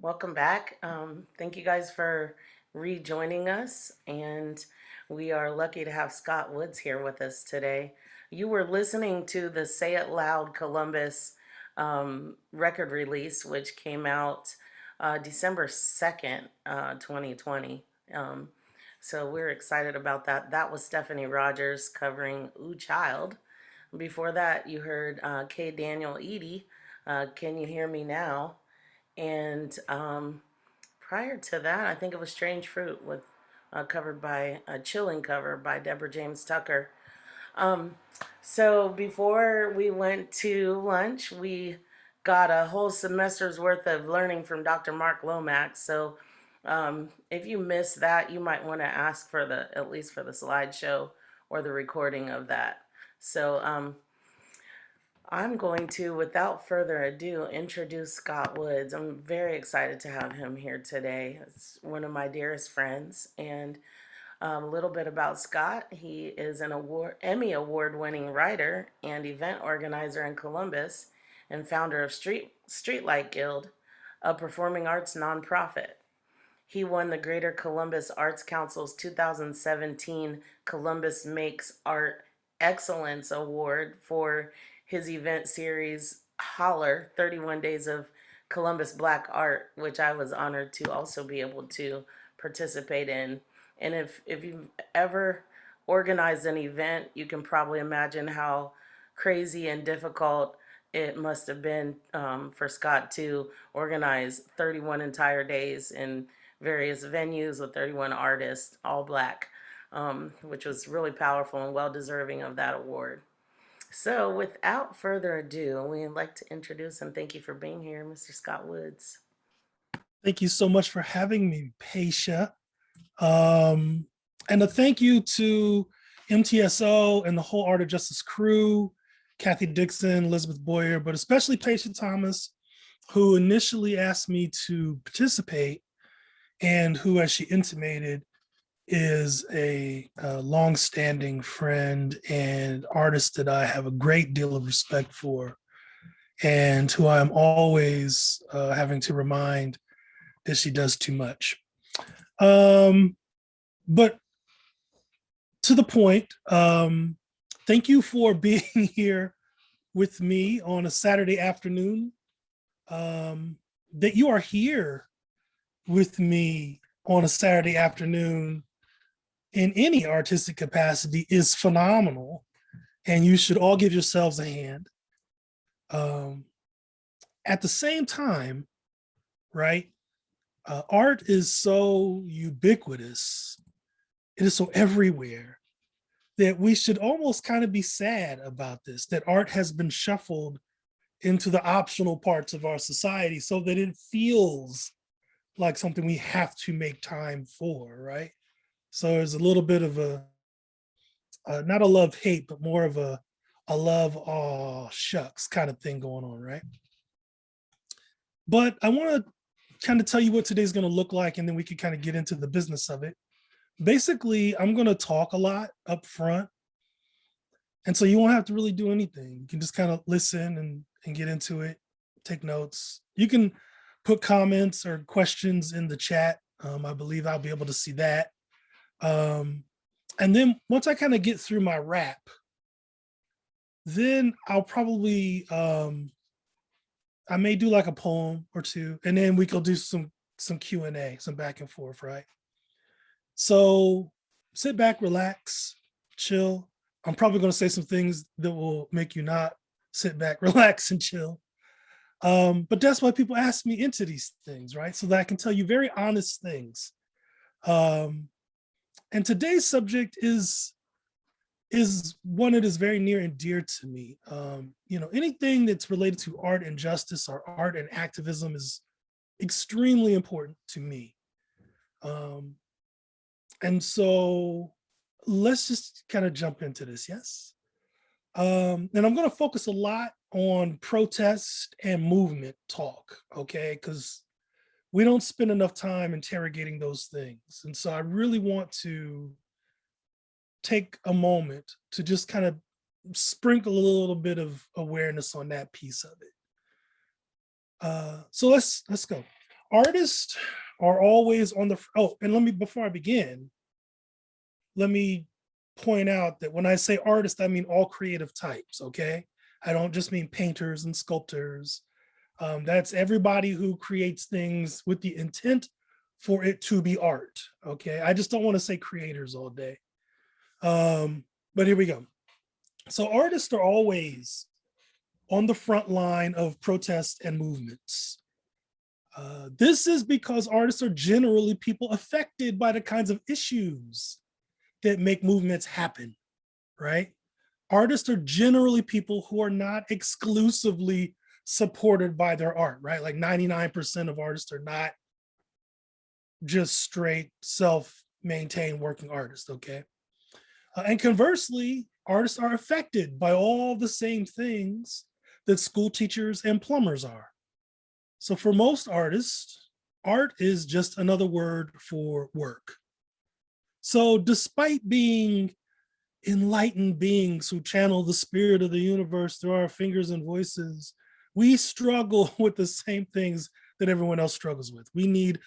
Welcome back. Thank you guys for rejoining us. And we are lucky to have Scott Woods here with us today. You were listening to the Say It Loud Columbus record release, which came out December 2nd, 2020. Um, so we're excited about that. That was Stephanie Rogers covering Ooh Child. Before that, you heard K. Daniel Edie, Can You Hear Me Now? And prior to that, I think it was Strange Fruit with covered by a Chilling cover by Deborah James Tucker. Um, so before we went to lunch, we got a whole semester's worth of learning from Dr. Mark Lomax. So if you missed that, you might want to ask for at least for the slideshow or the recording of that. So I'm going to, without further ado, introduce Scott Woods. I'm very excited to have him here today. It's one of my dearest friends. And a little bit about Scott. He is an Emmy award-winning writer and event organizer in Columbus and founder of Streetlight Guild, a performing arts nonprofit. He won the Greater Columbus Arts Council's 2017 Columbus Makes Art Excellence Award for his event series Holler 31 Days of Columbus Black Art, which I was honored to also be able to participate in. And if you've ever organized an event, you can probably imagine how crazy and difficult it must have been for Scott to organize 31 entire days in various venues with 31 artists, all Black, which was really powerful and well deserving of that award. So, without further ado, we'd like to introduce and thank you for being here, Mr. Scott Woods. Thank you so much for having me, Paisha. And a thank you to MTSO and the whole Art of Justice crew, Kathy Dixon, Elizabeth Boyer, but especially Paisha Thomas, who initially asked me to participate and who, as she intimated, is a longstanding friend and artist that I have a great deal of respect for, and who I'm always having to remind that she does too much. But to the point, thank you for being here with me on a Saturday afternoon. That you are here with me on a Saturday afternoon in any artistic capacity is phenomenal, and you should all give yourselves a hand. At the same time, right, art is so ubiquitous, it is so everywhere, that we should almost kind of be sad about this, that art has been shuffled into the optional parts of our society so that it feels like something we have to make time for, right? So there's a little bit of a, not a love-hate, but more of a love, oh shucks kind of thing going on, right? But I want to kind of tell you what today's going to look like, and then we can kind of get into the business of it. Basically, I'm going to talk a lot up front. And so you won't have to really do anything. You can just kind of listen and get into it, take notes. You can put comments or questions in the chat. I believe I'll be able to see that. And then once I kind of get through my rap, then I'll probably, I may do like a poem or two, and then we could do some Q&A, some back and forth, right? So sit back, relax, chill. I'm probably going to say some things that will make you not sit back, relax, and chill. But that's why people ask me into these things, right? So that I can tell you very honest things. And today's subject is one that is very near and dear to me. You know, anything that's related to art and justice or art and activism is extremely important to me. And so let's just kind of jump into this, yes? And I'm going to focus a lot on protest and movement talk, okay? Because we don't spend enough time interrogating those things. And so I really want to take a moment to just kind of sprinkle a little bit of awareness on that piece of it. So let's go. Artists are always on the, oh, and before I begin, let me point out that when I say artist, I mean all creative types, okay? I don't just mean painters and sculptors. That's everybody who creates things with the intent for it to be art, okay? I just don't want to say creators all day. But here we go. So artists are always on the front line of protests and movements. This is because artists are generally people affected by the kinds of issues that make movements happen, right? Artists are generally people who are not exclusively supported by their art, right? Like 99% of artists are not just straight self-maintained working artists, okay? And conversely, artists are affected by all the same things that school teachers and plumbers are. So for most artists, art is just another word for work. So despite being enlightened beings who channel the spirit of the universe through our fingers and voices, we struggle with the same things that everyone else struggles with. We need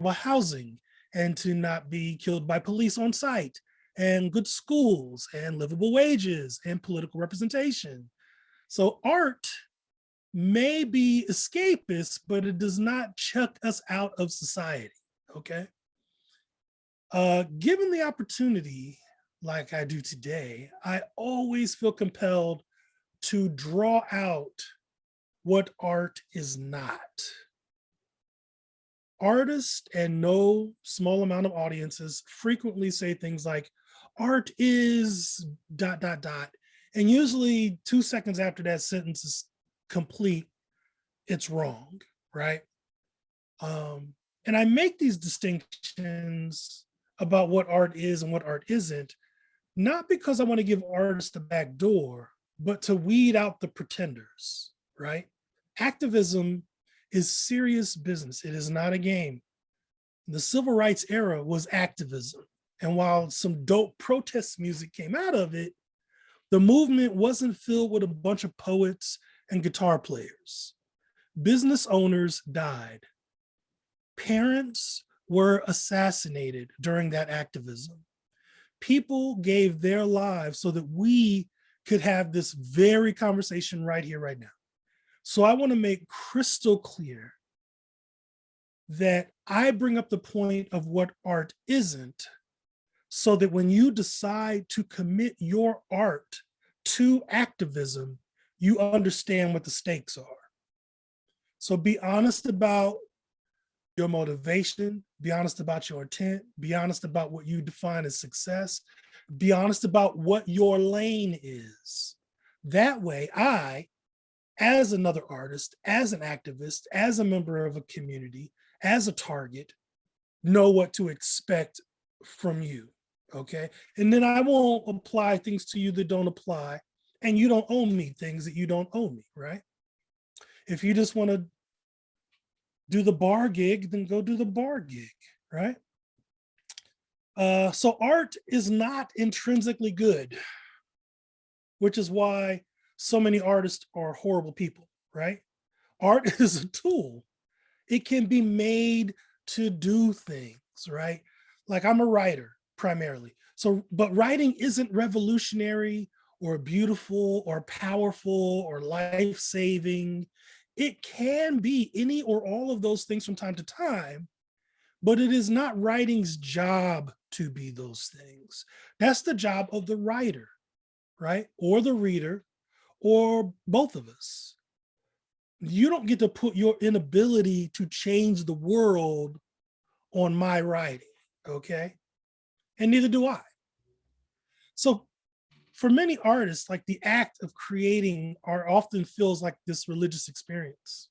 housing and to not be killed by police on sight, and good schools and livable wages and political representation. So art may be escapist, but it does not chuck us out of society, okay? Given the opportunity, like I do today, I always feel compelled to draw out what art is not. Artists and no small amount of audiences frequently say things like, art is ... And usually 2 seconds after that sentence is complete, it's wrong, right? And I make these distinctions about what art is and what art isn't, not because I want to give artists the back door, but to weed out the pretenders, right? Activism is serious business. It is not a game. The civil rights era was activism. And while some dope protest music came out of it, the movement wasn't filled with a bunch of poets and guitar players. Business owners died. Parents were assassinated during that activism. People gave their lives so that we could have this very conversation right here, right now. So I want to make crystal clear that I bring up the point of what art isn't, so that when you decide to commit your art to activism, you understand what the stakes are. So be honest about your motivation, be honest about your intent, be honest about what you define as success, be honest about what your lane is. That way, I, as another artist, as an activist, as a member of a community, as a target, know what to expect from you, okay? And then I won't apply things to you that don't apply, and you don't owe me things that you don't owe me, right? If you just want to do the bar gig, then go do the bar gig, right? So art is not intrinsically good, which is why so many artists are horrible people, right? Art is a tool. It can be made to do things, right? Like I'm a writer primarily. So, but writing isn't revolutionary or beautiful or powerful or life-saving. It can be any or all of those things from time to time, but it is not writing's job to be those things. That's the job of the writer, right? Or the reader, or both of us. You don't get to put your inability to change the world on my writing, okay? And neither do I. So for many artists, like the act of creating art often feels like this religious experience,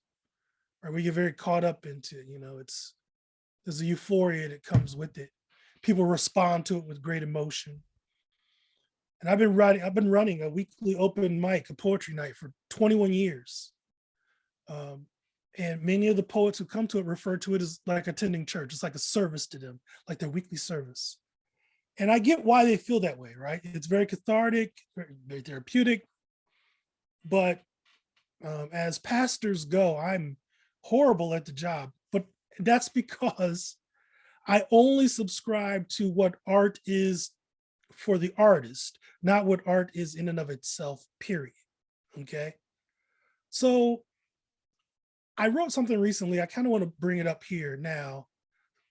right? We get very caught up into, there's a euphoria that comes with it. People respond to it with great emotion. And I've been running a weekly open mic, a poetry night for 21 years. And many of the poets who come to it refer to it as like attending church. It's like a service to them, like their weekly service. And I get why they feel that way, right? It's very cathartic, very therapeutic. But as pastors go, I'm horrible at the job. That's because I only subscribe to what art is for the artist, not what art is in and of itself, period. Okay. So I wrote something recently. I kind of want to bring it up here now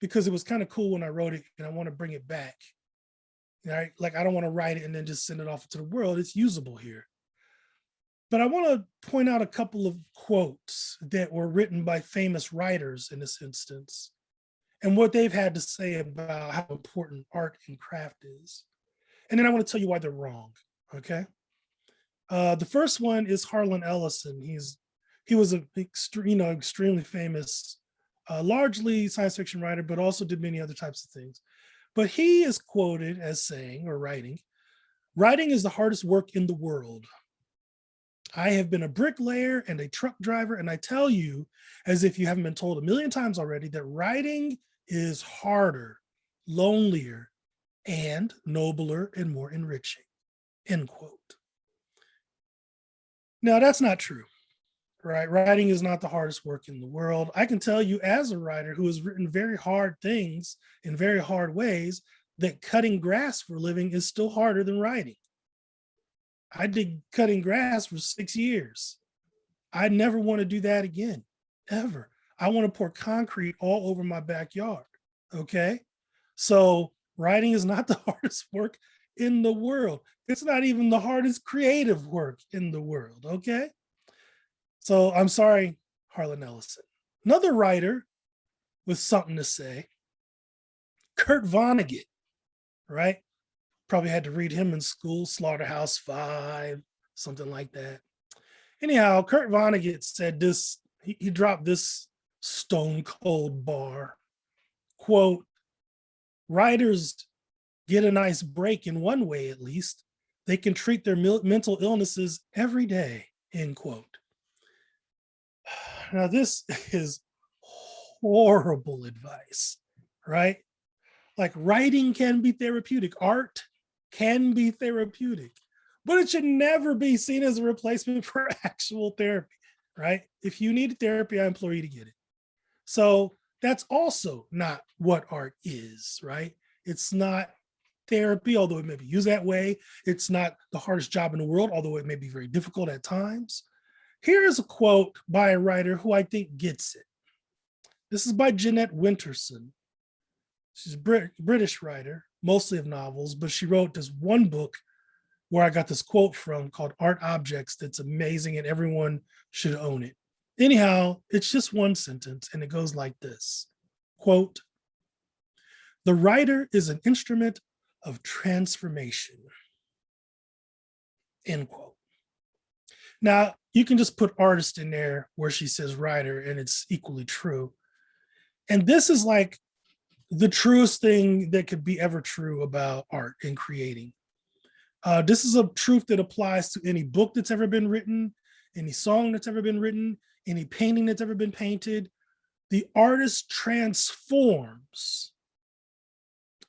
because it was kind of cool when I wrote it and I want to bring it back. Right? Like I don't want to write it and then just send it off to the world. It's usable here. But I want to point out a couple of quotes that were written by famous writers in this instance and what they've had to say about how important art and craft is. And then I want to tell you why they're wrong. Okay. The first one is Harlan Ellison. He was an extremely famous, largely science fiction writer, but also did many other types of things. But he is quoted as saying or writing is the hardest work in the world. I have been a bricklayer and a truck driver, and I tell you, as if you haven't been told a million times already, that writing is harder, lonelier, and nobler and more enriching. End quote. Now, that's not true, right? Writing is not the hardest work in the world. I can tell you, as a writer who has written very hard things in very hard ways, that cutting grass for a living is still harder than writing. I did cutting grass for 6 years. I never want to do that again, ever. I want to pour concrete all over my backyard. Okay. So writing is not the hardest work in the world. It's not even the hardest creative work in the world. Okay. So I'm sorry, Harlan Ellison. Another writer with something to say, Kurt Vonnegut, right? Probably had to read him in school, Slaughterhouse-Five, something like that. Anyhow, Kurt Vonnegut said this, he dropped this stone cold bar, quote, writers get a nice break in one way, at least. They can treat their mental illnesses every day, end quote. Now, this is horrible advice, right? Like writing can be therapeutic, art can be therapeutic, but it should never be seen as a replacement for actual therapy, right? If you need therapy, I implore you to get it. So that's also not what art is, right? It's not therapy, although it may be used that way. It's not the hardest job in the world, although it may be very difficult at times. Here is a quote by a writer who I think gets it. This is by Jeanette Winterson. She's a British writer, mostly of novels, but she wrote this one book where I got this quote from called Art Objects that's amazing and everyone should own it. Anyhow, it's just one sentence and it goes like this, quote, the writer is an instrument of transformation, end quote. Now, you can just put artist in there where she says writer and it's equally true. And this is like the truest thing that could be ever true about art and creating. This is a truth that applies to any book that's ever been written, any song that's ever been written, any painting that's ever been painted. The artist transforms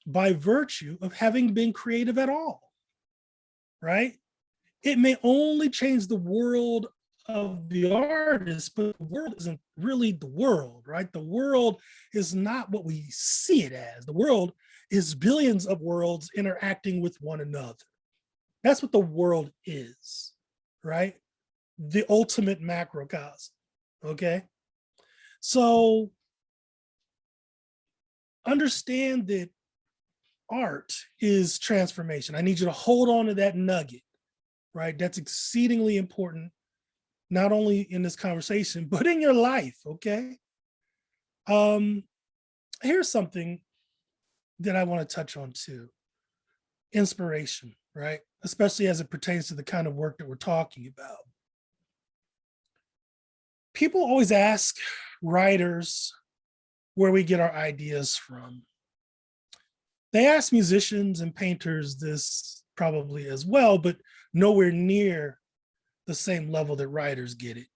by virtue of having been creative at all, right? It may only change the world of the artist, but the world isn't really the world, right? The world is not what we see it as. The world is billions of worlds interacting with one another. That's what the world is, right? The ultimate macrocosm, okay? So understand that art is transformation. I need you to hold on to that nugget, right? That's exceedingly important, not only in this conversation, but in your life, okay? Here's something that I want to touch on too. Inspiration, right? Especially as it pertains to the kind of work that we're talking about. People always ask writers where we get our ideas from. They ask musicians and painters this probably as well, but nowhere near the same level that writers get it.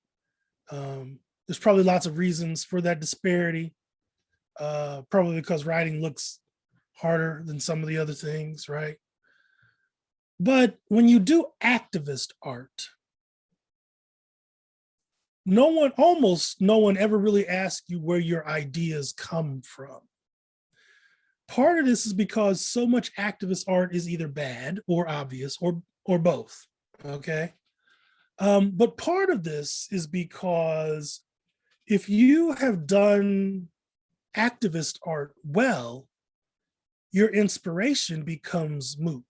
There's probably lots of reasons for that disparity, probably because writing looks harder than some of the other things, right? But when you do activist art, almost no one ever really asks you where your ideas come from. Part of this is because so much activist art is either bad or obvious or both. Okay. But part of this is because if you have done activist art well, your inspiration becomes moot.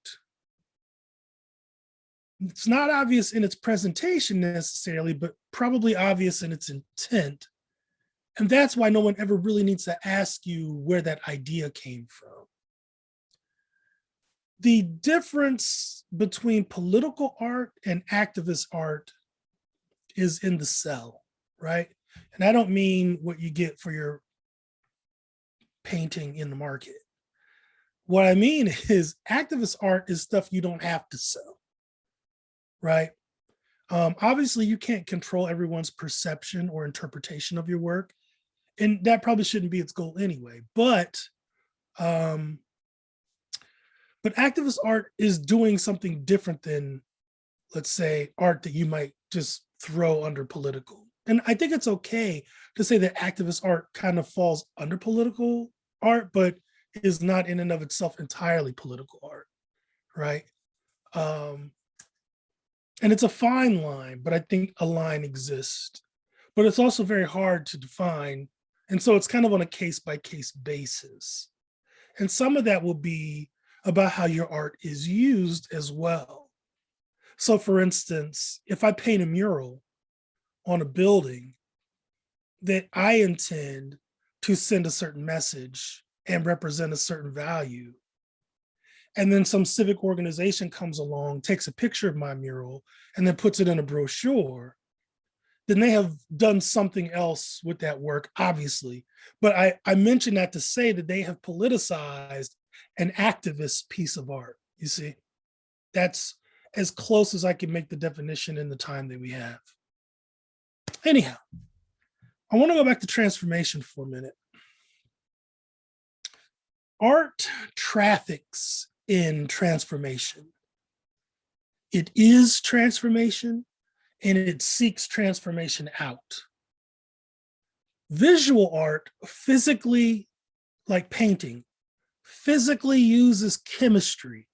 It's not obvious in its presentation necessarily, but probably obvious in its intent. And that's why no one ever really needs to ask you where that idea came from. The difference between political art and activist art is in the cell, right? And I don't mean what you get for your painting in the market. What I mean is activist art is stuff you don't have to sell, right? Obviously, you can't control everyone's perception or interpretation of your work, and that probably shouldn't be its goal anyway. But activist art is doing something different than, let's say, art that you might just throw under political. And I think it's okay to say that activist art kind of falls under political art, but is not in and of itself entirely political art, right? And it's a fine line, but I think a line exists. But it's also very hard to define. And so it's kind of on a case by case basis. And some of that will be about how your art is used as well. So, for instance, if I paint a mural on a building that I intend to send a certain message and represent a certain value, and then some civic organization comes along, takes a picture of my mural, and then puts it in a brochure, then they have done something else with that work, obviously. But I mention that to say that they have politicized an activist piece of art. You see, that's as close as I can make the definition in the time that we have. Anyhow, I want to go back to transformation for a minute. Art traffics in transformation. It is transformation, and it seeks transformation out. Visual art physically, like painting, physically uses chemistry,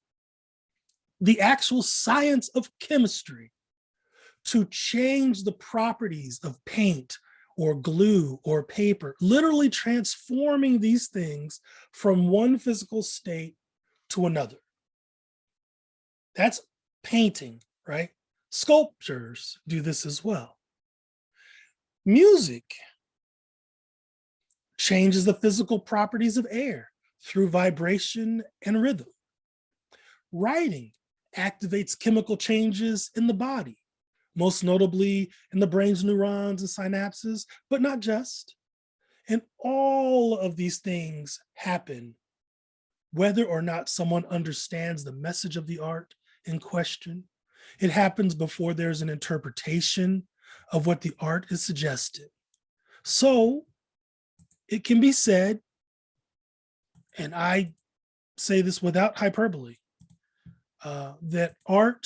the actual science of chemistry, to change the properties of paint or glue or paper, literally transforming these things from one physical state to another. That's painting, right? Sculptures do this as well. Music changes the physical properties of air through vibration and rhythm. Writing activates chemical changes in the body, most notably in the brain's neurons and synapses, but not just. And all of these things happen whether or not someone understands the message of the art in question. It happens before there's an interpretation of what the art is suggesting. So it can be said, and I say this without hyperbole, that art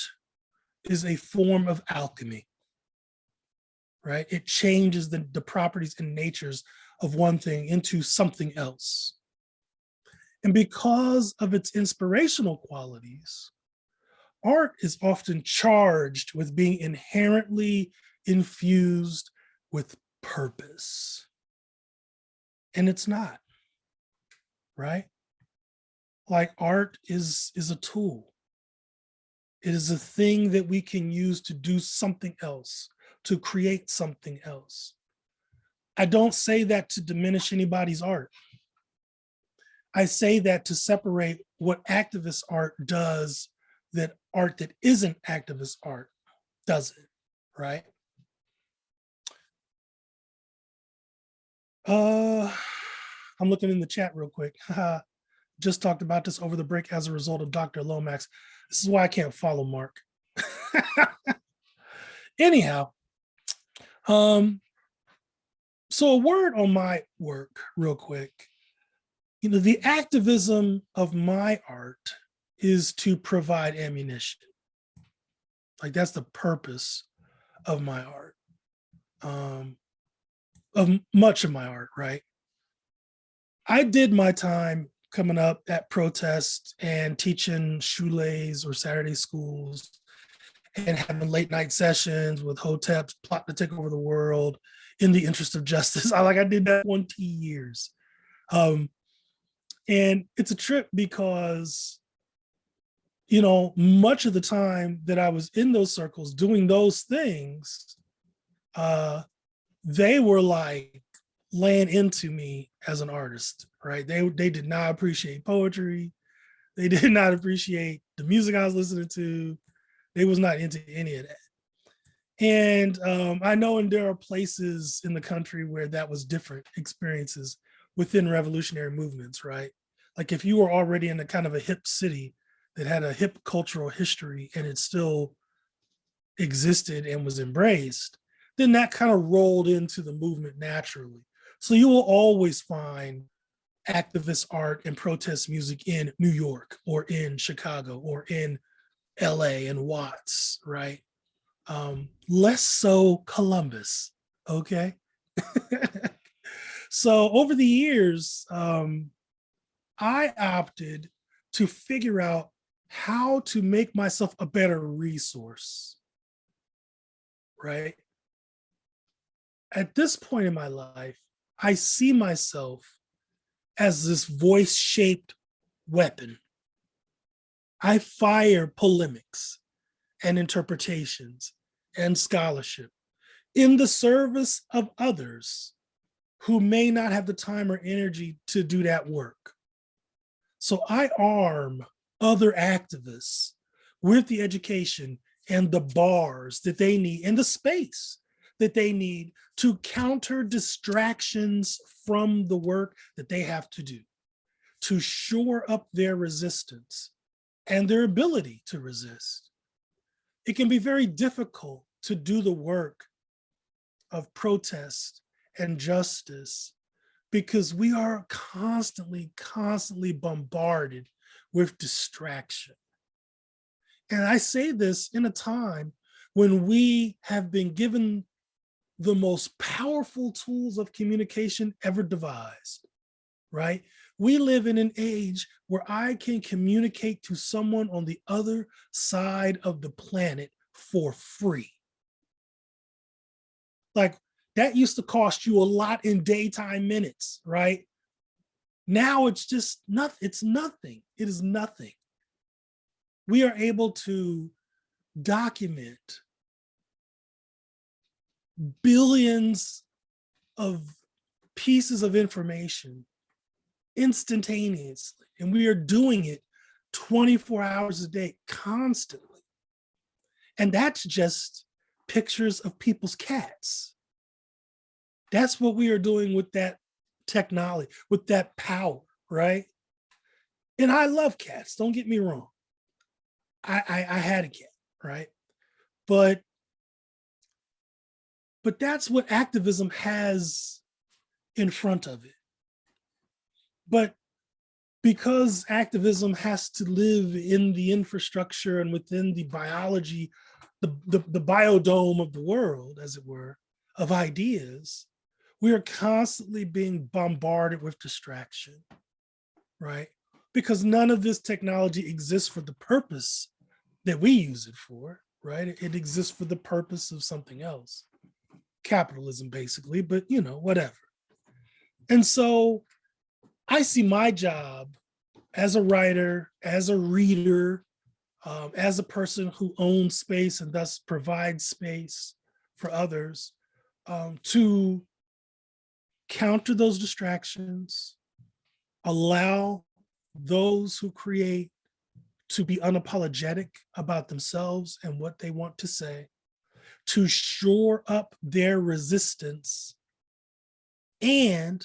is a form of alchemy, right? It changes the properties and natures of one thing into something else. And because of its inspirational qualities, art is often charged with being inherently infused with purpose. And it's not, right? Like art is a tool. It is a thing that we can use to do something else, to create something else. I don't say that to diminish anybody's art. I say that to separate what activist art does that art that isn't activist art doesn't, right? I'm looking in the chat real quick. Just talked about this over the break as a result of Dr. Lomax. This is why I can't follow Mark. Anyhow, so a word on my work real quick. You know, the activism of my art is to provide ammunition. Like that's the purpose of my art. of much of my art, right? I did my time coming up at protest and teaching shoelays or Saturday schools and having late night sessions with hoteps plotting to take over the world in the interest of justice. I did that 20 years. And it's a trip because, much of the time that I was in those circles doing those things, they were like laying into me as an artist, right? They did not appreciate poetry. They did not appreciate the music I was listening to. They was not into any of that. And I know there are places in the country where that was different experiences within revolutionary movements, right? Like if you were already in a kind of a hip city that had a hip cultural history and it still existed and was embraced, then that kind of rolled into the movement naturally. So you will always find activist art and protest music in New York or in Chicago or in LA and Watts, right? Less so Columbus, okay? So over the years, I opted to figure out how to make myself a better resource, right? At this point in my life, I see myself as this voice shaped weapon. I fire polemics and interpretations and scholarship in the service of others who may not have the time or energy to do that work. So I arm other activists with the education and the bars that they need and the space that they need to counter distractions from the work that they have to do, to shore up their resistance and their ability to resist. It can be very difficult to do the work of protest and justice because we are constantly bombarded with distraction. And I say this in a time when we have been given the most powerful tools of communication ever devised, right? We live in an age where I can communicate to someone on the other side of the planet for free. Like that used to cost you a lot in daytime minutes, right? Now it's just nothing. It's nothing. It is nothing. We are able to document billions of pieces of information instantaneously. And we are doing it 24 hours a day, constantly. And that's just pictures of people's cats. That's what we are doing with that technology, with that power, right? And I love cats, don't get me wrong. I had a cat, right? But that's what activism has in front of it. But because activism has to live in the infrastructure and within the biology, the biodome of the world, as it were, of ideas, we are constantly being bombarded with distraction, right? Because none of this technology exists for the purpose that we use it for, right? It exists for the purpose of something else. Capitalism, basically, but whatever. And so I see my job as a writer, as a reader, as a person who owns space and thus provides space for others, to counter those distractions, allow those who create to be unapologetic about themselves and what they want to say, to shore up their resistance and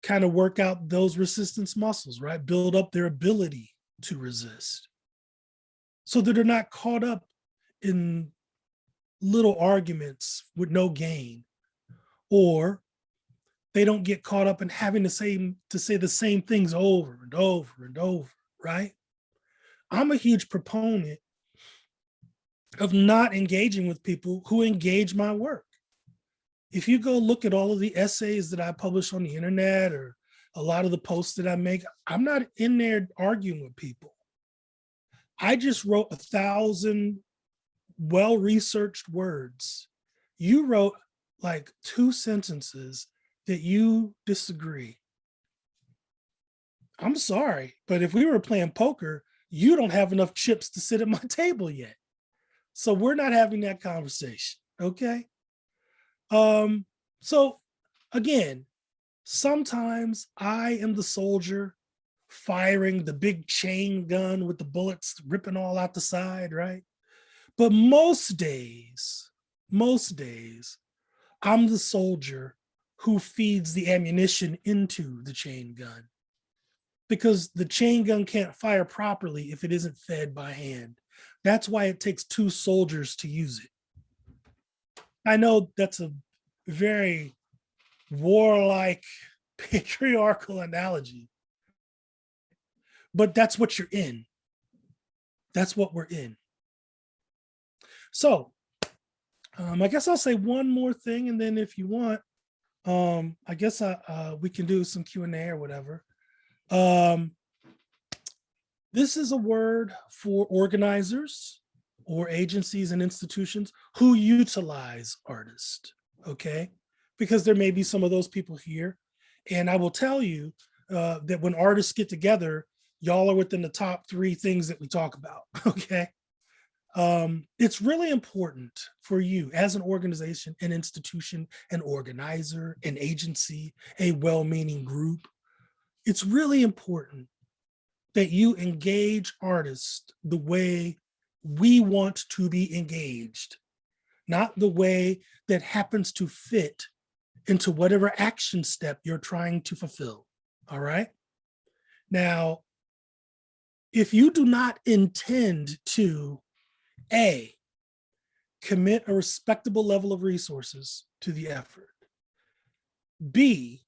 kind of work out those resistance muscles, right? Build up their ability to resist so that they're not caught up in little arguments with no gain, or they don't get caught up in having to say the same things over and over and over, right? I'm a huge proponent of not engaging with people who engage my work. If you go look at all of the essays that I publish on the internet or a lot of the posts that I make, I'm not in there arguing with people. I just wrote 1,000 well-researched words. You wrote like 2 sentences that you disagree. I'm sorry, but if we were playing poker, you don't have enough chips to sit at my table yet. So we're not having that conversation, okay? So again, sometimes I am the soldier firing the big chain gun with the bullets ripping all out the side, right? But most days, I'm the soldier who feeds the ammunition into the chain gun, because the chain gun can't fire properly if it isn't fed by hand. That's why it takes 2 soldiers to use it. I know that's a very warlike, patriarchal analogy, but that's what you're in. That's what we're in. So I guess I'll say one more thing, and then if you want, I guess we can do some Q&A or whatever. This is a word for organizers or agencies and institutions who utilize artists, okay? Because there may be some of those people here. And I will tell you that when artists get together, y'all are within the top 3 things that we talk about, okay? It's really important for you as an organization, an institution, an organizer, an agency, a well-meaning group. It's really important that you engage artists the way we want to be engaged, not the way that happens to fit into whatever action step you're trying to fulfill, all right? Now, if you do not intend to, A, commit a respectable level of resources to the effort, B,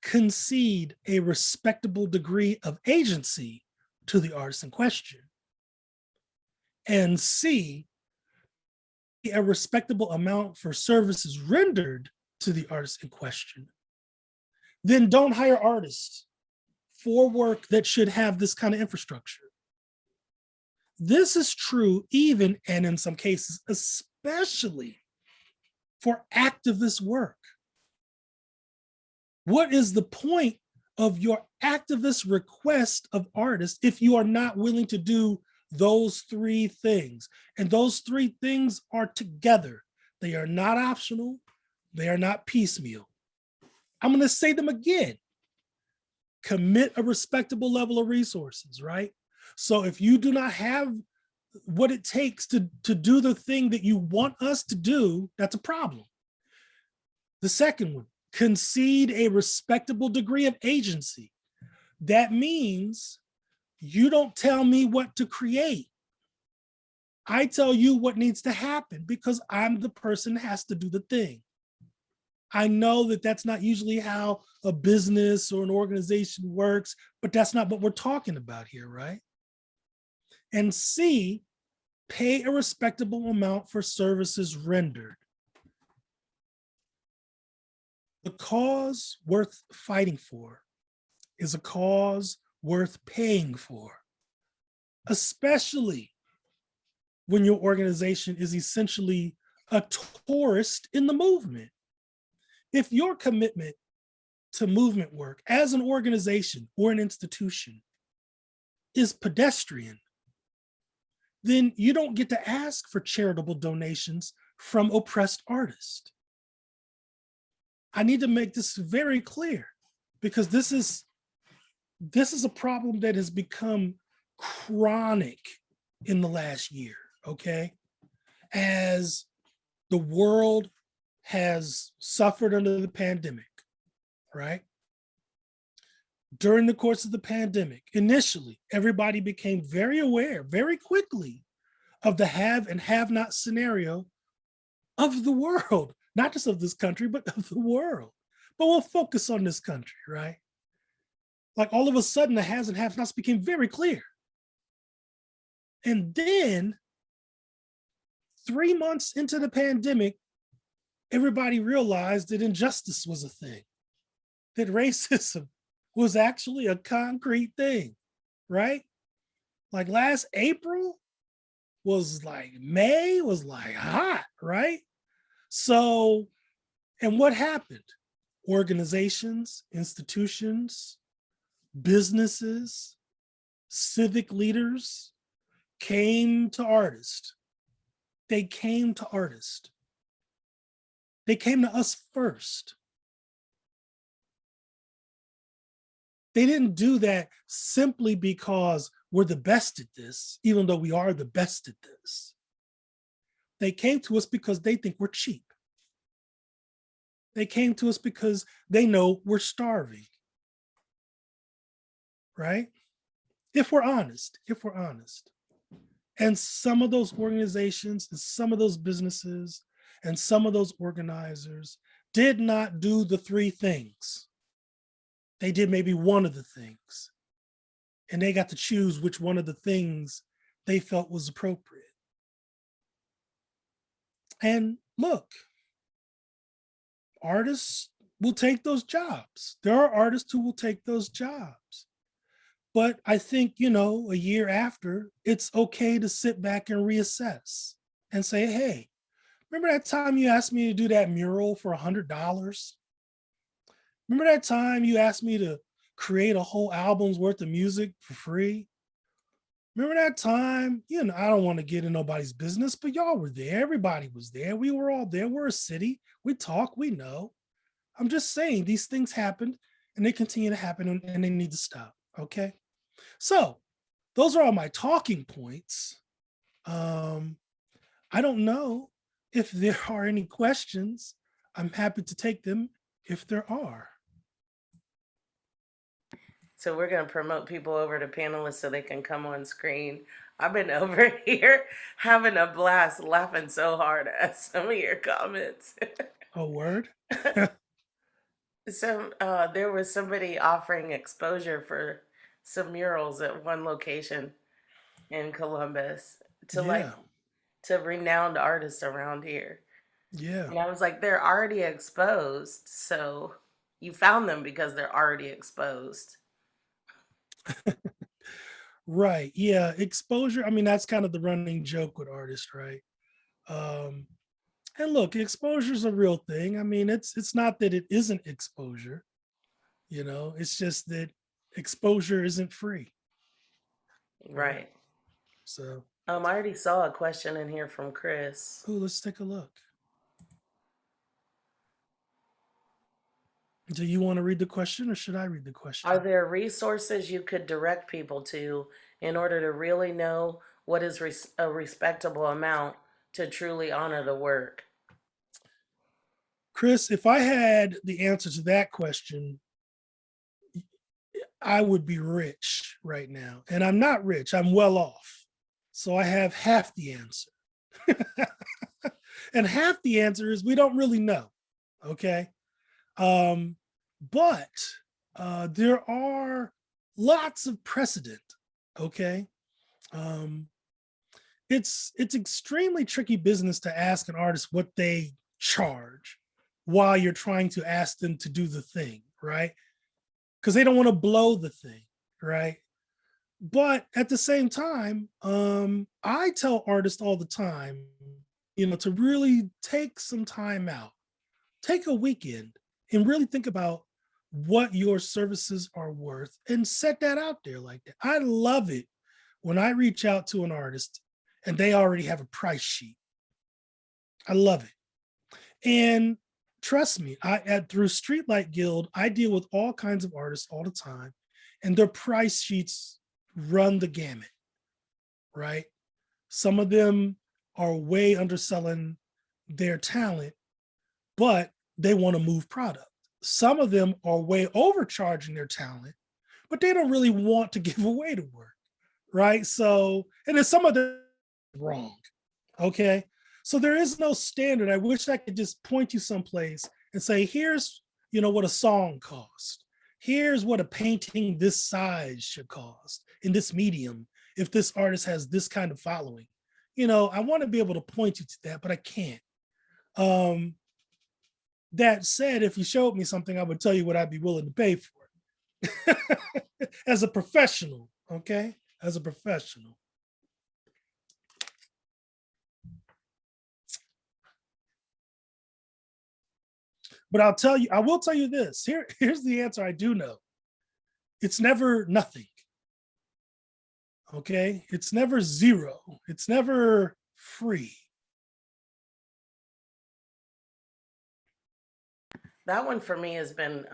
concede a respectable degree of agency to the artist in question, and C, a respectable amount for services rendered to the artist in question, then don't hire artists for work that should have this kind of infrastructure. This is true even, and in some cases, especially for activist work. What is the point of your activist request of artists if you are not willing to do those 3 things? And those 3 things are together. They are not optional. They are not piecemeal. I'm going to say them again. Commit a respectable level of resources, right? So if you do not have what it takes to do the thing that you want us to do, that's a problem. The second one, concede a respectable degree of agency. That means you don't tell me what to create. I tell you what needs to happen because I'm the person that has to do the thing. I know that that's not usually how a business or an organization works, but that's not what we're talking about here, right? And C, pay a respectable amount for services rendered. The cause worth fighting for is a cause worth paying for, especially when your organization is essentially a tourist in the movement. If your commitment to movement work as an organization or an institution is pedestrian, then you don't get to ask for charitable donations from oppressed artists. I need to make this very clear because this is a problem that has become chronic in the last year, okay? As the world has suffered under the pandemic, right? During the course of the pandemic, initially, everybody became very aware, very quickly, of the have and have not scenario of the world, not just of this country, but of the world. But we'll focus on this country, right? Like all of a sudden, the haves and have nots became very clear. And then 3 months into the pandemic, everybody realized that injustice was a thing, that racism was actually a concrete thing, right? Like last April was like May was like hot, right? So, and what happened? Organizations, institutions, businesses, civic leaders came to artists. They came to artists. They came to us first. They didn't do that simply because we're the best at this, even though we are the best at this. They came to us because they think we're cheap. They came to us because they know we're starving, right? If we're honest, if we're honest. And some of those organizations and some of those businesses and some of those organizers did not do the three things. They did maybe one of the things. And they got to choose which one of the things they felt was appropriate. And look, artists will take those jobs. There are artists who will take those jobs. But I think, a year after, it's okay to sit back and reassess and say, hey, remember that time you asked me to do that mural for $100? Remember that time you asked me to create a whole album's worth of music for free? Remember that time? I don't want to get in nobody's business, but y'all were there. Everybody was there. We were all there. We're a city. We talk, we know. I'm just saying these things happened and they continue to happen and they need to stop. Okay. So those are all my talking points. I don't know if there are any questions. I'm happy to take them if there are. So we're going to promote people over to panelists so they can come on screen. I've been over here having a blast, laughing so hard at some of your comments. Oh, word? So there was somebody offering exposure for some murals at one location in Columbus Yeah, to renowned artists around here. yeah. And I was like, they're already exposed. So you found them because they're already exposed. Right. Yeah. Exposure. I mean, that's kind of the running joke with artists, right? Um, and look, exposure is a real thing. I mean, it's not that it isn't exposure, it's just that exposure isn't free, right? Right. So, I already saw a question in here from Chris. oh, let's take a look. Do you want to read the question or should I read the Are question? there resources you could direct people to in order to really know what is a respectable amount to truly honor the work? Chris, if I had the answer to that question, I would be rich right now. And I'm not rich, I'm well off. So I have half the answer. And half the answer is we don't really know. Okay. But there are lots of precedent. Okay. Um, it's extremely tricky business to ask an artist what they charge while you're trying to ask them to do the thing, right? Because they don't want to blow the thing, right? But at the same time, I tell artists all the time, to really take some time out, take a weekend and really think about what your services are worth and set that out there like that. I love it when I reach out to an artist and they already have a price sheet. I love it. And trust me, through Streetlight Guild, I deal with all kinds of artists all the time, and their price sheets run the gamut, right? Some of them are way underselling their talent, but they want to move product. Some of them are way overcharging their talent, but they don't really want to give away the work, right? So, and then some of them wrong, okay? So there is no standard. I wish I could just point you someplace and say, here's, what a song cost. Here's what a painting this size should cost in this medium if this artist has this kind of following. I want to be able to point you to that, but I can't. Um, that said, if you showed me something, I would tell you what I'd be willing to pay for it as a professional. Okay. As a professional. But I will tell you this. Here's the answer I do know. It's never nothing. Okay. It's never zero. It's never free. That one for me has been,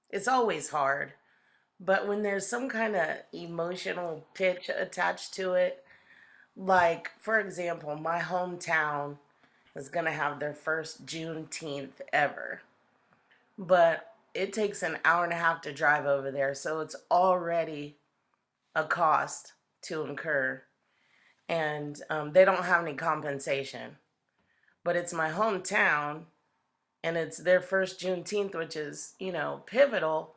it's always hard. But when there's some kind of emotional pitch attached to it, like, for example, my hometown is going to have their first Juneteenth ever. But it takes an hour and a half to drive over there. So it's already a cost to incur. And they don't have any compensation. But it's my hometown and it's their first Juneteenth, which is, pivotal.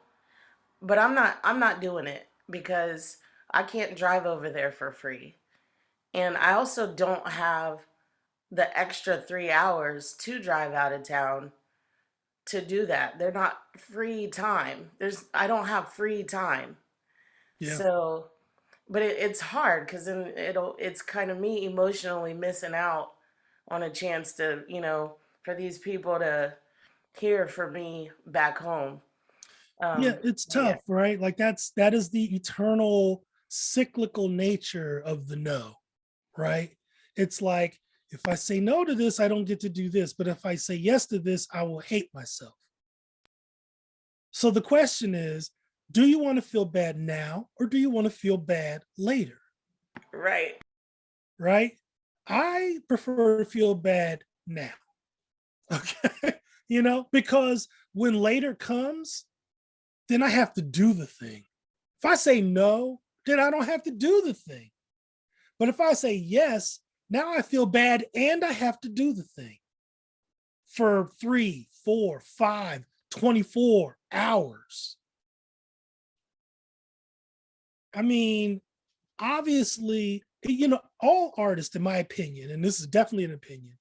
But I'm not doing it because I can't drive over there for free. And I also don't have the extra 3 hours to drive out of town to do that. They're not free time. I don't have free time. Yeah. So, but it's hard because then it's kind of me emotionally missing out on a chance to, for these people to hear from me back home. Yeah, it's But yeah, tough, right? Like that is the eternal cyclical nature of the no, right? It's like if I say no to this, I don't get to do this, but if I say yes to this, I will hate myself. So the question is, do you want to feel bad now or do you want to feel bad later? right. Right? I prefer to feel bad now. Okay. Because when later comes, then I have to do the thing. If I say no, then I don't have to do the thing. But if I say yes, now I feel bad and I have to do the thing for 3, 4, 5, 24 hours. I mean, obviously, all artists, in my opinion, and this is definitely an opinion,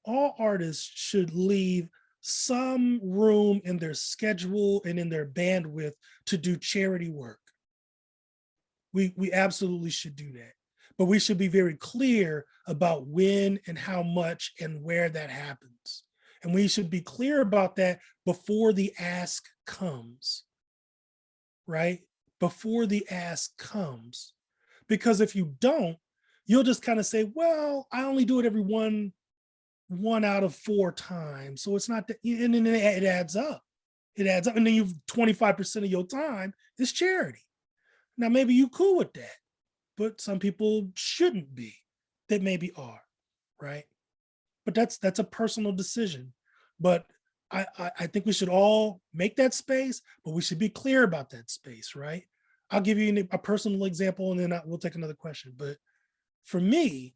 all artists should leave some room in their schedule and in their bandwidth to do charity work. We absolutely should do that. But we should be very clear about when and how much and where that happens. And we should be clear about that before the ask comes, right? Before the ask comes. Because if you don't, you'll just kind of say, well, I only do it every one out of 4 times. So it's not that, and then it adds up. It adds up. And then you've 25% of your time is charity. Now, maybe you cool with that, but some people shouldn't be that maybe are, right? But that's a personal decision. But I think we should all make that space, but we should be clear about that space, right? I'll give you a personal example and then we'll take another question. But for me,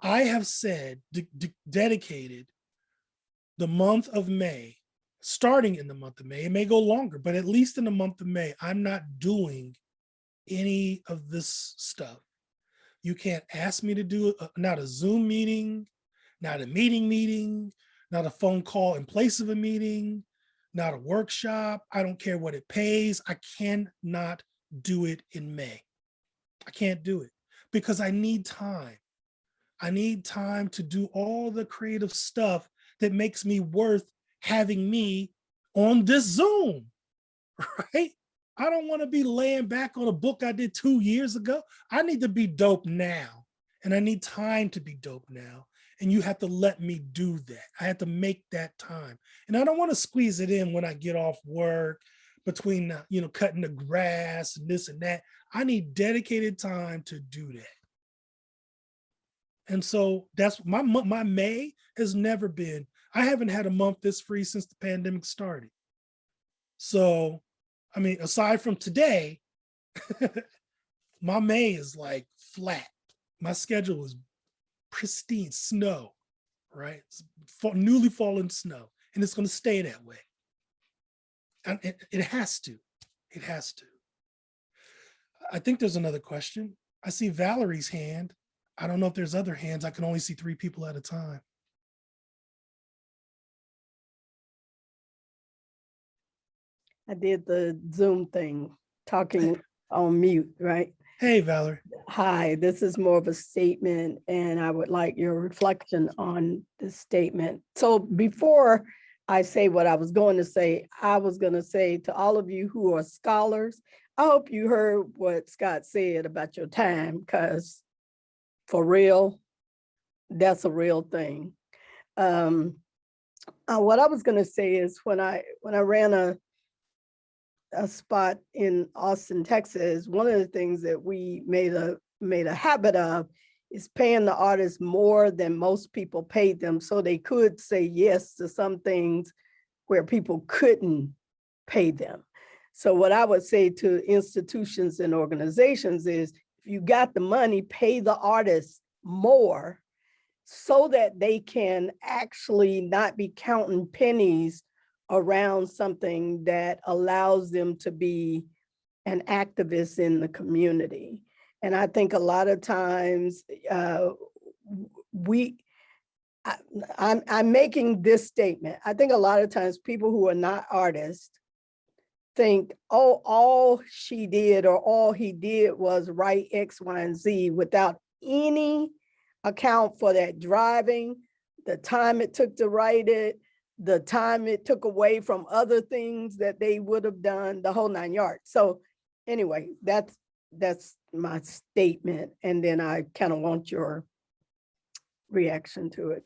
I have said, dedicated the month of May, starting in the month of May, it may go longer, but at least in the month of May, I'm not doing any of this stuff. You can't ask me to do not a Zoom meeting, not a meeting, not a phone call in place of a meeting, not a workshop. I don't care what it pays. I cannot do it in May. I can't do it because I need time. I need time to do all the creative stuff that makes me worth having me on this Zoom, right? I don't want to be laying back on a book I did 2 years ago. I need to be dope now, and I need time to be dope now. And you have to let me do that. I have to make that time. And I don't want to squeeze it in when I get off work between, cutting the grass and this and that. I need dedicated time to do that. And so that's my May has never been, I haven't had a month this free since the pandemic started. So, I mean, aside from today, my May is like flat. My schedule is pristine snow, right? It's newly fallen snow, and it's going to stay that way. And it has to. It has to. I think there's another question. I see Valerie's hand. I don't know if there's other hands. I can only see 3 people at a time. I did the Zoom thing, talking on mute, right? Hey, Valerie. Hi, this is more of a statement, and I would like your reflection on this statement. So before I say what I was going to say, I was going to say to all of you who are scholars, I hope you heard what Scott said about your time, because for real, that's a real thing. What I was going to say is when I ran a spot in Austin, Texas, one of the things that we made a habit of is paying the artists more than most people paid them, so they could say yes to some things where people couldn't pay them. So what I would say to institutions and organizations is, if you got the money, pay the artists more so that they can actually not be counting pennies around something that allows them to be an activist in the community. And I think a lot of times I'm making this statement. I think a lot of times people who are not artists think, oh, all she did or all he did was write X, Y, and Z, without any account for that driving, the time it took to write it, the time it took away from other things that they would have done, the whole 9 yards. So anyway, that's my statement. And then I kind of want your reaction to it.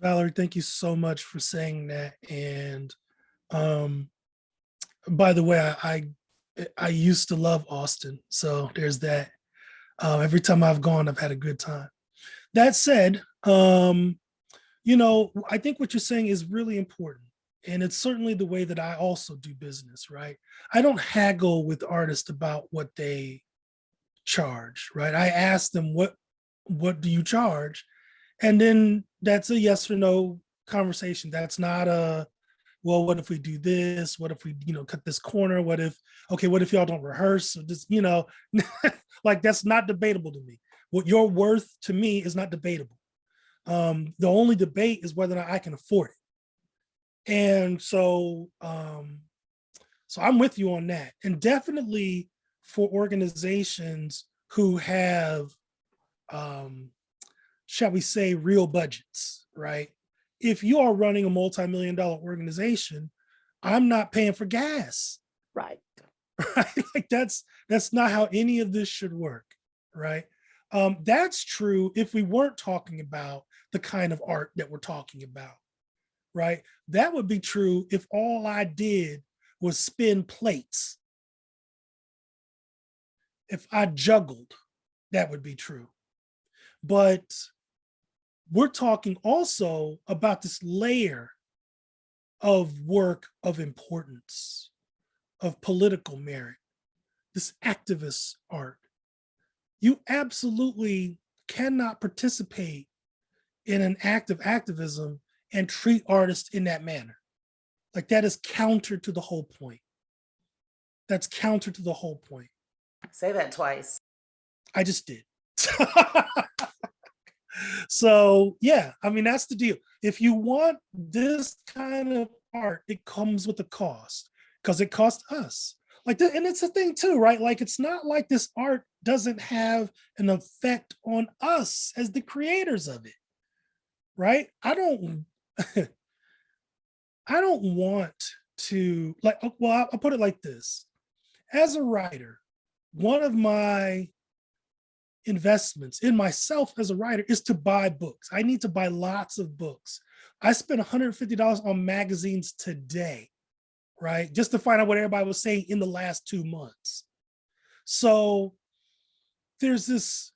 Valerie, thank you so much for saying that. And by the way, I used to love Austin, so there's that. Every time I've gone, I've had a good time. That said, you know, I think what you're saying is really important. And it's certainly the way that I also do business, right? I don't haggle with artists about what they charge, right? I ask them, what do you charge? And then that's a yes or no conversation. That's not a, well, what if we do this? What if we, you know, cut this corner? What if y'all don't rehearse? Or just, you know, like that's not debatable to me. What your worth to me is not debatable. The only debate is whether or not I can afford it. And so I'm with you on that. And definitely for organizations who have, shall we say, real budgets, right? If you are running a multi-million-dollar organization, I'm not paying for gas. Right. Right? Like that's not how any of this should work, right? That's true if we weren't talking about the kind of art that we're talking about, right? That would be true if all I did was spin plates. If I juggled, that would be true. But we're talking also about this layer of work of importance, of political merit, this activist art. You absolutely cannot participate in an act of activism and treat artists in that manner. Like that is counter to the whole point. That's counter to the whole point. Say that twice. I just did. So yeah, I mean, that's the deal. If you want this kind of art, it comes with a cost because it costs us. Like, and it's a thing too, right? Like, it's not like this art doesn't have an effect on us as the creators of it, right? I don't want to, like, well, I'll put it like this. As a writer, one of my investments in myself as a writer is to buy books. I need to buy lots of books. I spent $150 on magazines today, right? Just to find out what everybody was saying in the last 2 months. So there's this,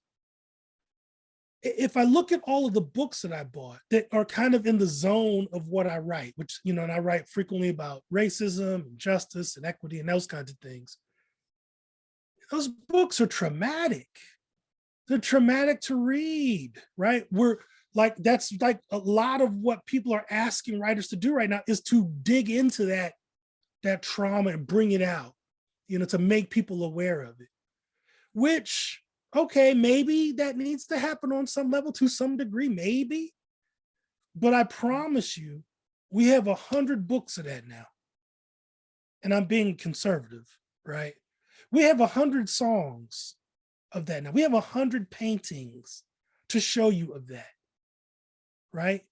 if I look at all of the books that I bought that are kind of in the zone of what I write, which, you know, and I write frequently about racism and justice and equity and those kinds of things, those books are traumatic. They're traumatic to read, right? We're like, that's like a lot of what people are asking writers to do right now is to dig into that trauma and bring it out, you know, to make people aware of it, which Okay, maybe that needs to happen on some level to some degree, maybe. But I promise you, we have 100 books of that now. And I'm being conservative, right? We have 100 songs of that now. We have 100 paintings to show you of that, right?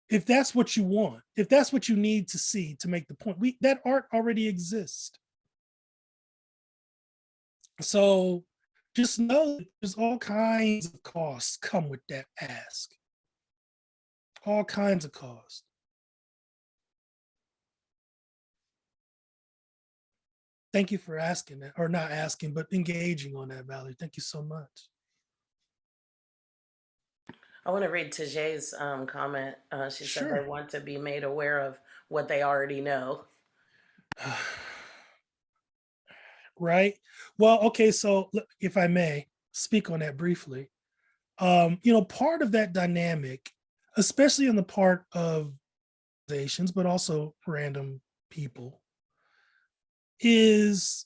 If that's what you want, if that's what you need to see to make the point, that art already exists. So just know that there's all kinds of costs come with that ask. All kinds of costs. Thank you for asking that, or not asking, but engaging on that, Valerie. Thank you so much. I want to read Tajay's comment. She said Sure. they want to be made aware of what they already know. Right. Well, okay. So if I may speak on that briefly, part of that dynamic, especially on the part of organizations, but also random people, is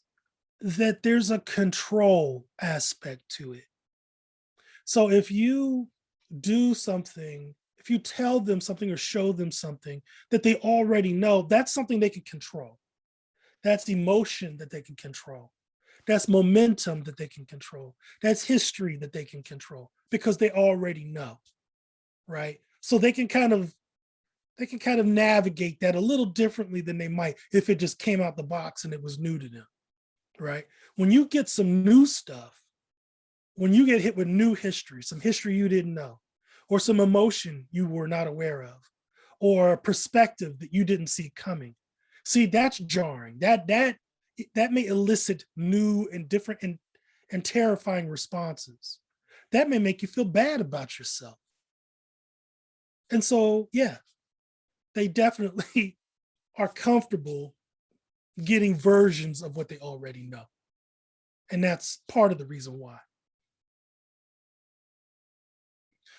that there's a control aspect to it. So if you do something, if you tell them something or show them something that they already know, that's something they can control. That's emotion that they can control. That's momentum that they can control. That's history that they can control because they already know, right? So they can kind of navigate that a little differently than they might if it just came out the box and it was new to them, right? When you get some new stuff, when you get hit with new history, some history you didn't know, or some emotion you were not aware of, or a perspective that you didn't see coming, see, that's jarring. That may elicit new and different and terrifying responses. That may make you feel bad about yourself. And so, yeah, they definitely are comfortable getting versions of what they already know. And that's part of the reason why.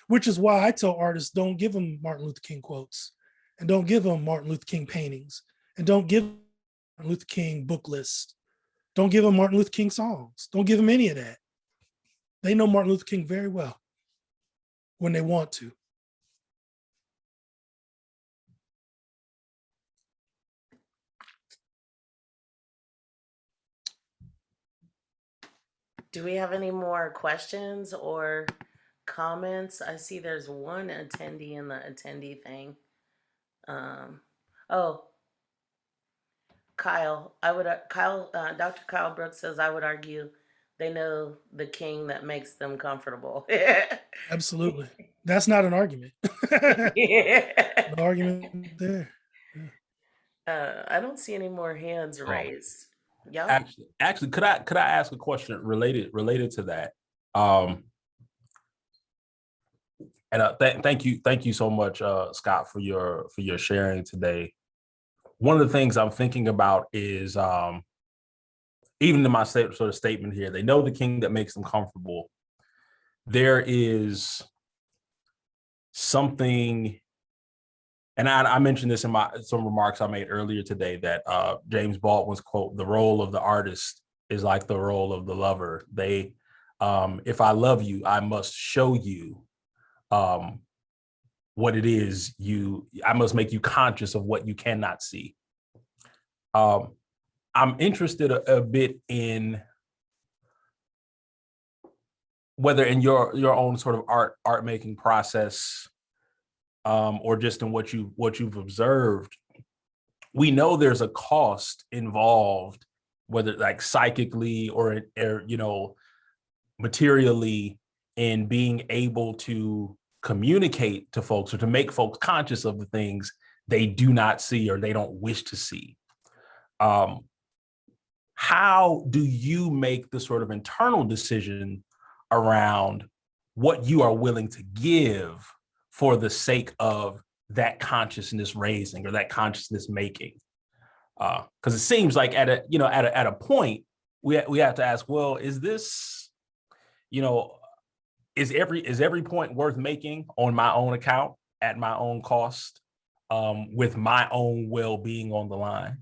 Which is why I tell artists, don't give them Martin Luther King quotes, and don't give them Martin Luther King paintings, and don't give them Martin Luther King book list. Don't give them Martin Luther King songs. Don't give them any of that. They know Martin Luther King very well when they want to. Do we have any more questions or comments? I see there's one attendee in the attendee thing. Oh, Kyle, Dr. Kyle Brooks says I would argue they know the king that makes them comfortable. Absolutely. That's not an argument. Yeah. No argument there. Yeah. I don't see any more hands raised. Yep. Actually, could I ask a question related to that? And thank you so much, Scott, for your sharing today. One of the things I'm thinking about is even in my statement here, they know the king that makes them comfortable. There is something, and I mentioned this in some remarks I made earlier today, that James Baldwin's quote, "The role of the artist is like the role of the lover. If I love you, I must show you what it is I must make you conscious of what you cannot see." I'm interested a bit in whether in your own sort of art making process, or just in what you've observed, we know there's a cost involved, whether like psychically or materially, in being able to communicate to folks or to make folks conscious of the things they do not see or they don't wish to see. How do you make the sort of internal decision around what you are willing to give for the sake of that consciousness raising or that consciousness making? Because it seems like at a point we have to ask, well, is this, is every point worth making on my own account at my own cost, with my own well-being on the line?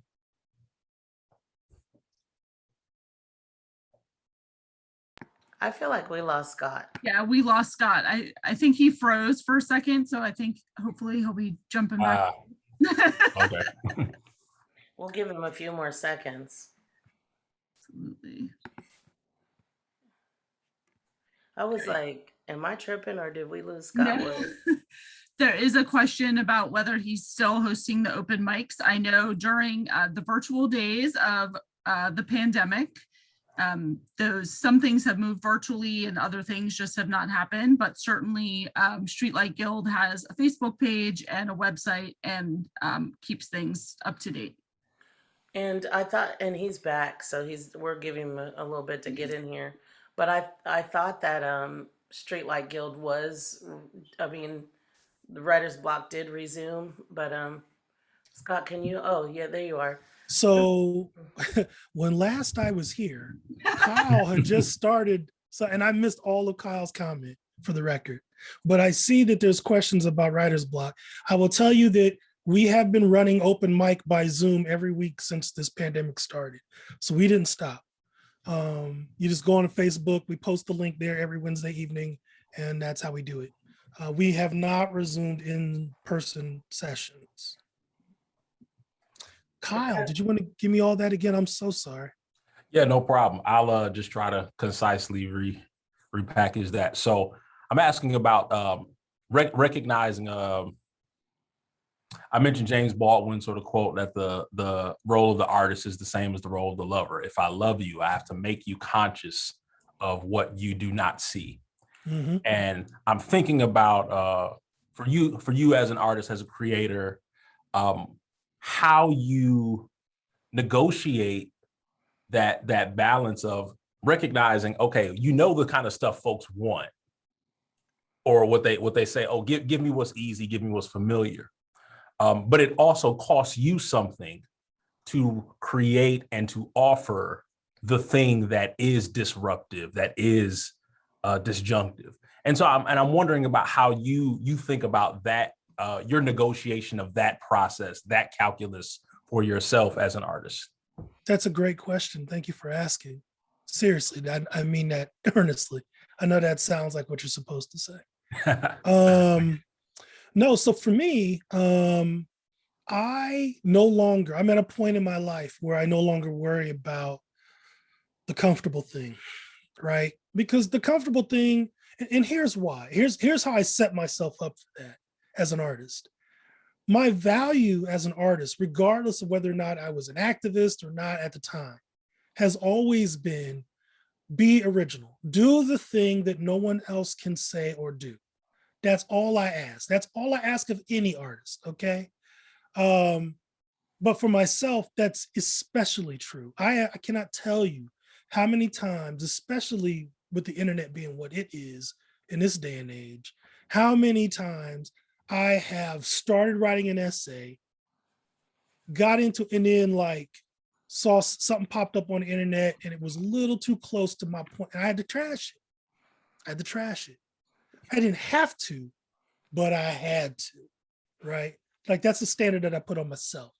I feel like we lost Scott. Yeah, we lost Scott. I think he froze for a second, so I think hopefully he'll be jumping back. Okay. We'll give him a few more seconds. Absolutely. I was Okay. like, am I tripping or did we lose Scott No. Woods? There is a question about whether he's still hosting the open mics. I know during the virtual days of the pandemic, some things have moved virtually and other things just have not happened, but certainly Streetlight Guild has a Facebook page and a website and keeps things up to date. And I thought, and he's back, so we're giving him a little bit to get in here. But I thought that Streetlight Guild was, I mean, the writer's block did resume, but Scott, can you? Oh yeah, there you are. So when last I was here, Kyle had just started. So, and I missed all of Kyle's comment for the record, but I see that there's questions about writer's block. I will tell you that we have been running open mic by Zoom every week since this pandemic started. So we didn't stop. You just go on Facebook, we post the link there every Wednesday evening, and that's how we do it. We have not resumed in-person sessions. Kyle, did you want to give me all that again? I'm so sorry. Yeah, no problem. I'll just try to concisely repackage that. So I'm asking about recognizing. I mentioned James Baldwin sort of quote that the role of the artist is the same as the role of the lover. If I love you, I have to make you conscious of what you do not see. Mm-hmm. And I'm thinking about for you as an artist, as a creator, how you negotiate that balance of recognizing, okay, you know, the kind of stuff folks want, or what they say, oh, give me what's easy, give me what's familiar. But it also costs you something to create and to offer the thing that is disruptive, that is disjunctive. And so I'm wondering about how you think about that, your negotiation of that process, that calculus for yourself as an artist. That's a great question. Thank you for asking. Seriously, I mean that earnestly. I know that sounds like what you're supposed to say. No, so for me, I'm at a point in my life where I no longer worry about the comfortable thing, right? Because the comfortable thing, and here's why. Here's how I set myself up for that as an artist. My value as an artist, regardless of whether or not I was an activist or not at the time, has always been be original. Do the thing that no one else can say or do. That's all I ask. That's all I ask of any artist, okay? But for myself, that's especially true. I cannot tell you how many times, especially with the internet being what it is in this day and age, how many times I have started writing an essay, got into, and then like saw something popped up on the internet and it was a little too close to my point. And I had to trash it. I didn't have to, but I had to, right? Like that's the standard that I put on myself.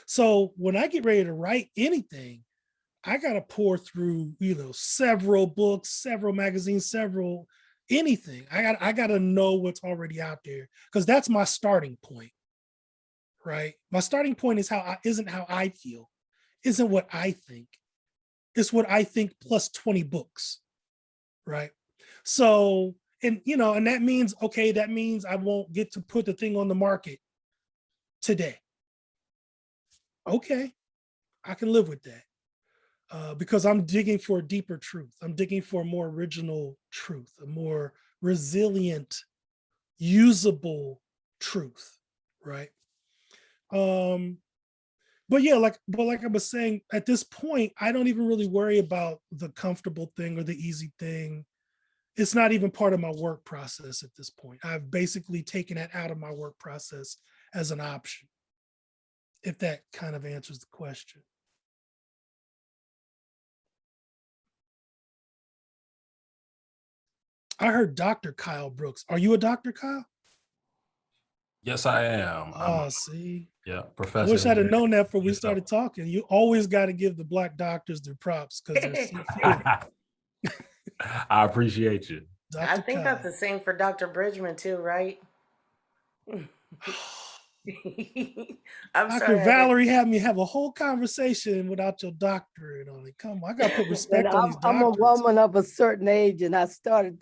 So when I get ready to write anything, I got to pour through, several books, several magazines, anything. I got to know what's already out there because that's my starting point, right? My starting point isn't how I feel, isn't what I think. It's what I think plus 20 books, right? So, and that means I won't get to put the thing on the market today. Okay, I can live with that. Because I'm digging for a deeper truth. I'm digging for a more original truth, a more resilient, usable truth, right? But yeah, like I was saying, at this point, I don't even really worry about the comfortable thing or the easy thing. It's not even part of my work process at this point. I've basically taken it out of my work process as an option, if that kind of answers the question. I heard Dr. Kyle Brooks. Are you a Dr. Kyle? Yes, I am. See. Yeah, I professor. wish I'd have known that before we started talking. You always got to give the Black doctors their props because they're so few. I appreciate you. I Dr. think that's Kai. the same for Dr. Bridgman too, right? I'm Dr. sorry I didn't. Valerie had me have a whole conversation without your doctorate on it. Come on, I gotta put And respect on these I'm a doctorates. woman of a certain age, and I started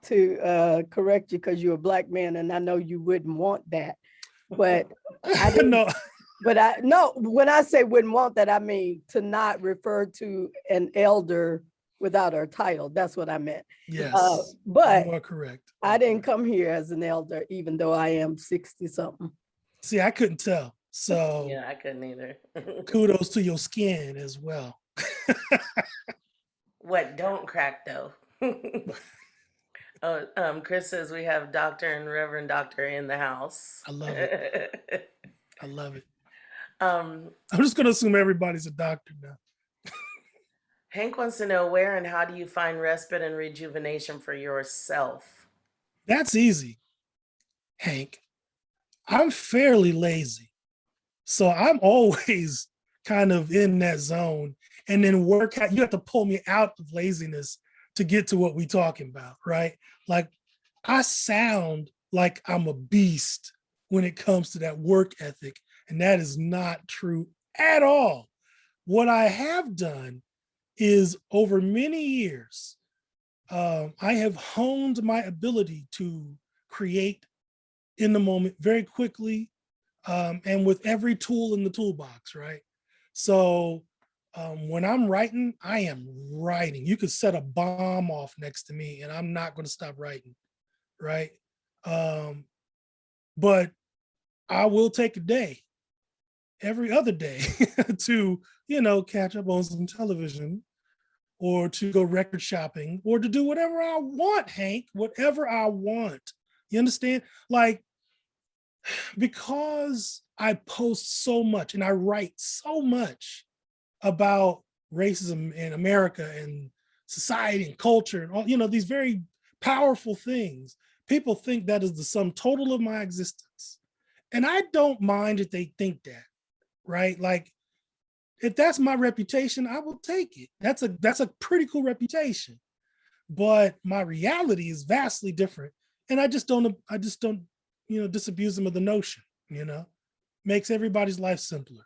to correct you because you're a black man, and I know you wouldn't want that. But I didn't. No, But no, when I say wouldn't want that, I mean to not refer to an elder without her title. That's what I meant. yes, But you are correct. I didn't come here as an elder, even though I am 60 something. See, I couldn't tell. So Yeah, I couldn't either. kudos to your skin as well. What don't crack though? Oh, Chris says we have Doctor and Reverend Doctor in the house. I love it. I love it. um, I'm just gonna assume everybody's a doctor now. Hank wants to know where and how do you find respite and rejuvenation for yourself? That's easy, Hank. I'm fairly lazy. So I'm always kind of in that zone. And then you have to pull me out of laziness to get to what we're talking about, right? Like I sound like I'm a beast when it comes to that work ethic. And that is not true at all. What I have done is over many years, I have honed my ability to create in the moment very quickly, and with every tool in the toolbox, right? So when I'm writing, I am writing. You could set a bomb off next to me and I'm not going to stop writing, right? But I will take a day, every other day to, catch up on some television or to go record shopping or to do whatever I want, Hank, whatever I want. You understand? Like, because I post so much and I write so much about racism in America and society and culture and all, these very powerful things, people think that is the sum total of my existence. And I don't mind if they think that, right? Like, if that's my reputation, I will take it. That's a pretty cool reputation. But my reality is vastly different. And I just don't disabuse them of the notion, makes everybody's life simpler.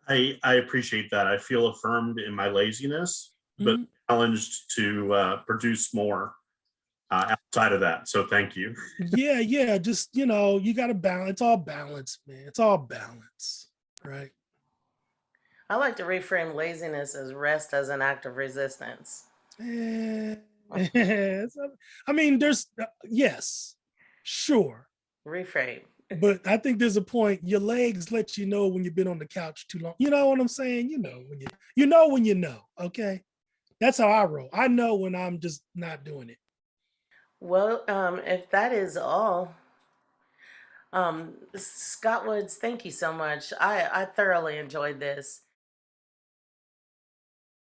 I appreciate that. I feel affirmed in my laziness, but challenged to produce more outside of that. So thank you. Yeah. Just, you got to balance. It's all balance, man. It's all balance, right? I like to reframe laziness as rest as an act of resistance. I mean, yes, sure. Reframe. But I think there's a point, your legs let you know when you've been on the couch too long. You know what I'm saying? When you know, okay? That's how I roll. I know when I'm just not doing it. Well, if that is all, Scott Woods, thank you so much. I thoroughly enjoyed this.